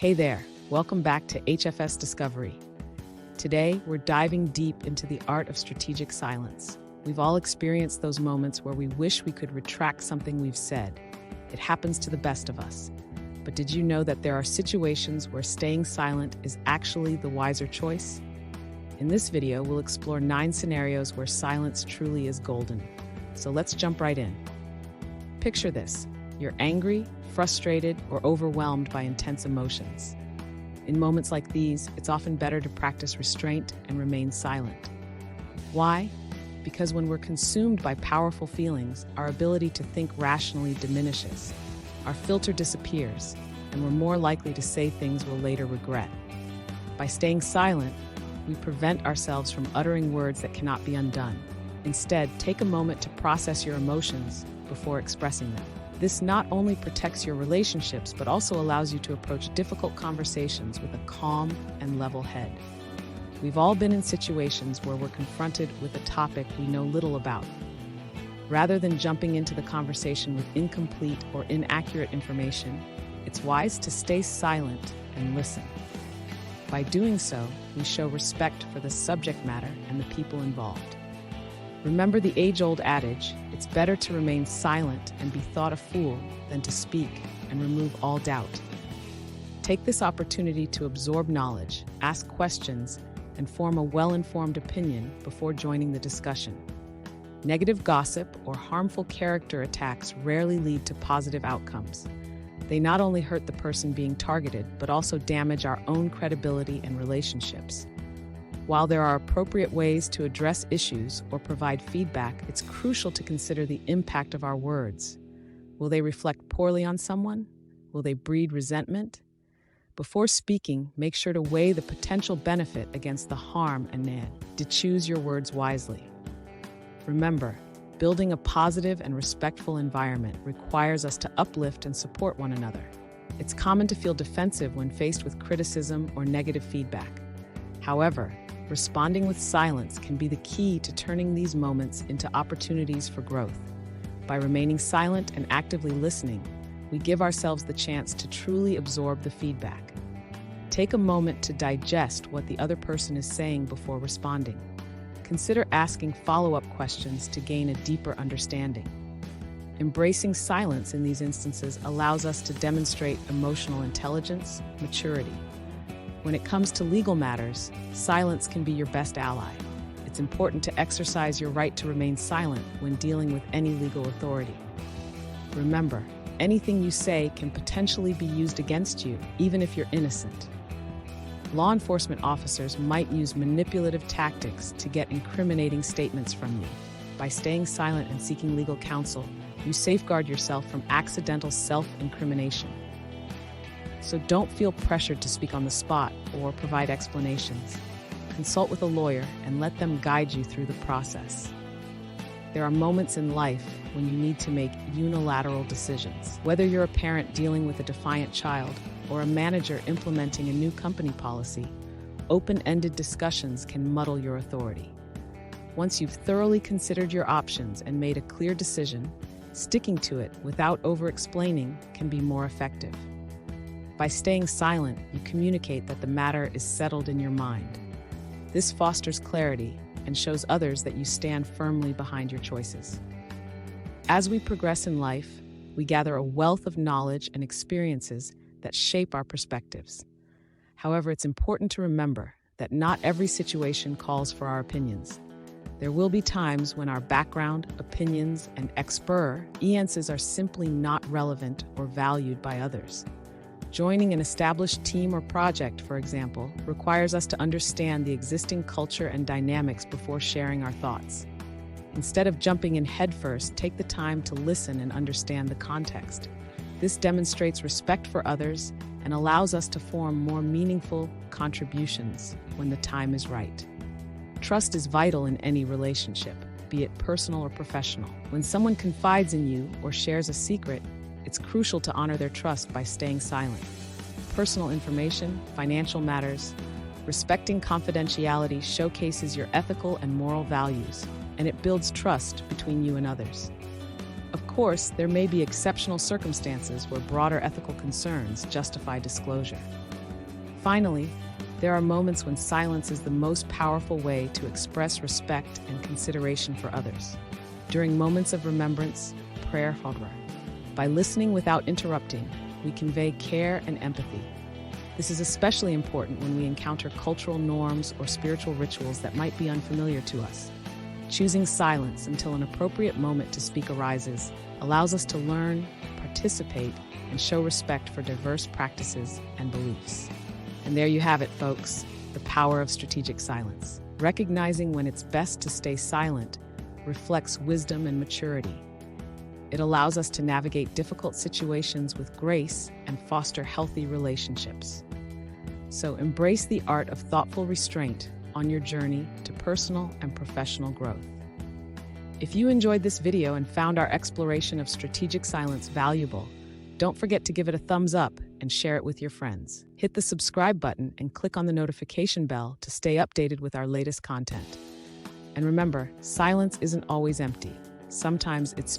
Hey there, welcome back to HFS Discovery. Today, we're diving deep into the art of strategic silence. We've all experienced those moments where we wish we could retract something we've said. It happens to the best of us. But did you know that there are situations where staying silent is actually the wiser choice? In this video, we'll explore 9 scenarios where silence truly is golden. So let's jump right in. Picture this. You're angry, frustrated, or overwhelmed by intense emotions. In moments like these, it's often better to practice restraint and remain silent. Why? Because when we're consumed by powerful feelings, our ability to think rationally diminishes. Our filter disappears, and we're more likely to say things we'll later regret. By staying silent, we prevent ourselves from uttering words that cannot be undone. Instead, take a moment to process your emotions before expressing them. This not only protects your relationships, but also allows you to approach difficult conversations with a calm and level head. We've all been in situations where we're confronted with a topic we know little about. Rather than jumping into the conversation with incomplete or inaccurate information, it's wise to stay silent and listen. By doing so, we show respect for the subject matter and the people involved. Remember the age-old adage, it's better to remain silent and be thought a fool than to speak and remove all doubt. Take this opportunity to absorb knowledge, ask questions, and form a well-informed opinion before joining the discussion. Negative gossip or harmful character attacks rarely lead to positive outcomes. They not only hurt the person being targeted, but also damage our own credibility and relationships. While there are appropriate ways to address issues or provide feedback, it's crucial to consider the impact of our words. Will they reflect poorly on someone? Will they breed resentment? Before speaking, make sure to weigh the potential benefit against the harm and to choose your words wisely. Remember, building a positive and respectful environment requires us to uplift and support one another. It's common to feel defensive when faced with criticism or negative feedback. However, responding with silence can be the key to turning these moments into opportunities for growth. By remaining silent and actively listening, we give ourselves the chance to truly absorb the feedback. Take a moment to digest what the other person is saying before responding. Consider asking follow-up questions to gain a deeper understanding. Embracing silence in these instances allows us to demonstrate emotional intelligence, maturity. When it comes to legal matters, silence can be your best ally. It's important to exercise your right to remain silent when dealing with any legal authority. Remember, anything you say can potentially be used against you, even if you're innocent. Law enforcement officers might use manipulative tactics to get incriminating statements from you. By staying silent and seeking legal counsel, you safeguard yourself from accidental self-incrimination. So don't feel pressured to speak on the spot or provide explanations. Consult with a lawyer and let them guide you through the process. There are moments in life when you need to make unilateral decisions. Whether you're a parent dealing with a defiant child or a manager implementing a new company policy, open-ended discussions can muddle your authority. Once you've thoroughly considered your options and made a clear decision, sticking to it without over-explaining can be more effective. By staying silent, you communicate that the matter is settled in your mind. This fosters clarity and shows others that you stand firmly behind your choices. As we progress in life, we gather a wealth of knowledge and experiences that shape our perspectives. However, it's important to remember that not every situation calls for our opinions. There will be times when our background, opinions, and experiences are simply not relevant or valued by others. Joining an established team or project, for example, requires us to understand the existing culture and dynamics before sharing our thoughts. Instead of jumping in headfirst, take the time to listen and understand the context. This demonstrates respect for others and allows us to form more meaningful contributions when the time is right. Trust is vital in any relationship, be it personal or professional. When someone confides in you or shares a secret, it's crucial to honor their trust by staying silent. Personal information, financial matters, respecting confidentiality showcases your ethical and moral values, and it builds trust between you and others. Of course, there may be exceptional circumstances where broader ethical concerns justify disclosure. Finally, there are moments when silence is the most powerful way to express respect and consideration for others. During moments of remembrance, prayer, by listening without interrupting, we convey care and empathy. This is especially important when we encounter cultural norms or spiritual rituals that might be unfamiliar to us. Choosing silence until an appropriate moment to speak arises allows us to learn, participate, and show respect for diverse practices and beliefs. And there you have it, folks, the power of strategic silence. Recognizing when it's best to stay silent reflects wisdom and maturity. It allows us to navigate difficult situations with grace and foster healthy relationships. So embrace the art of thoughtful restraint on your journey to personal and professional growth. If you enjoyed this video and found our exploration of strategic silence valuable, don't forget to give it a thumbs up and share it with your friends. Hit the subscribe button and click on the notification bell to stay updated with our latest content. And remember, silence isn't always empty. Sometimes it's